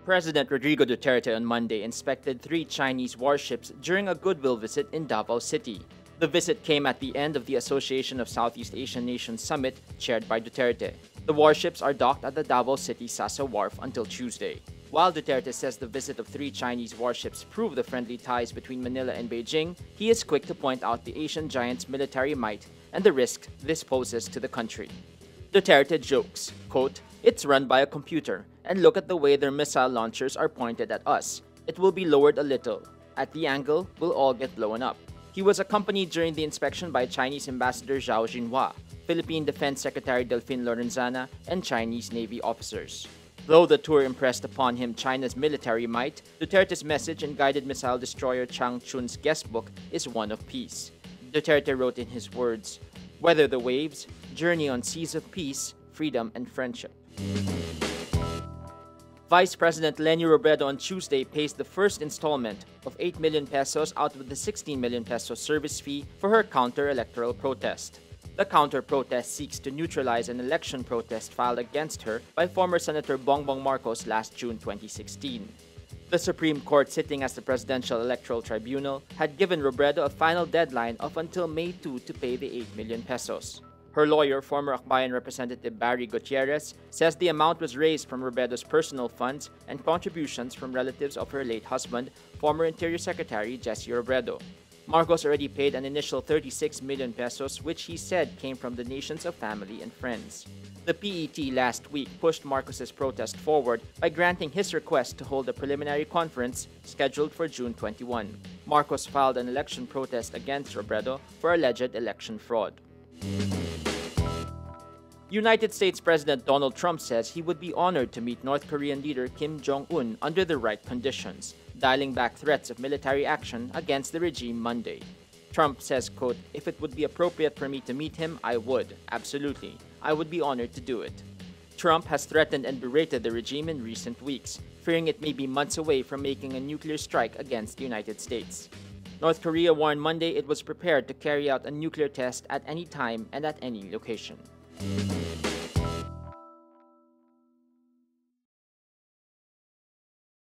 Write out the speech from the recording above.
President Rodrigo Duterte on Monday inspected 3 Chinese warships during a goodwill visit in Davao City. The visit came at the end of the Association of Southeast Asian Nations Summit chaired by Duterte. The warships are docked at the Davao City Sasa Wharf until Tuesday. While Duterte says the visit of 3 Chinese warships prove the friendly ties between Manila and Beijing, he is quick to point out the Asian giant's military might and the risk this poses to the country. Duterte jokes, quote, "It's run by a computer, and look at the way their missile launchers are pointed at us. It will be lowered a little. At the angle, we'll all get blown up." He was accompanied during the inspection by Chinese Ambassador Zhao Jinhua, Philippine Defense Secretary Delfin Lorenzana, and Chinese Navy officers. Though the tour impressed upon him China's military might, Duterte's message in guided missile destroyer Chang Chun's guestbook is one of peace. Duterte wrote in his words, "Weather the waves, journey on seas of peace, freedom, and friendship." Vice President Leni Robredo on Tuesday pays the first installment of 8 million pesos out of the 16 million peso service fee for her counter-electoral protest. The counter-protest seeks to neutralize an election protest filed against her by former Senator Bongbong Marcos last June 2016. The Supreme Court, sitting as the Presidential Electoral Tribunal, had given Robredo a final deadline of until May 2 to pay the 8 million pesos. Her lawyer, former Akbayan Representative Barry Gutierrez, says the amount was raised from Robredo's personal funds and contributions from relatives of her late husband, former Interior Secretary Jesse Robredo. Marcos already paid an initial 36 million pesos, which he said came from donations of family and friends. The PET last week pushed Marcos's protest forward by granting his request to hold a preliminary conference scheduled for June 21. Marcos filed an election protest against Robredo for alleged election fraud. United States President Donald Trump says he would be honored to meet North Korean leader Kim Jong-Un under the right conditions, dialing back threats of military action against the regime Monday. Trump says, quote, "If it would be appropriate for me to meet him, I would. Absolutely. I would be honored to do it." Trump has threatened and berated the regime in recent weeks, fearing it may be months away from making a nuclear strike against the United States. North Korea warned Monday it was prepared to carry out a nuclear test at any time and at any location.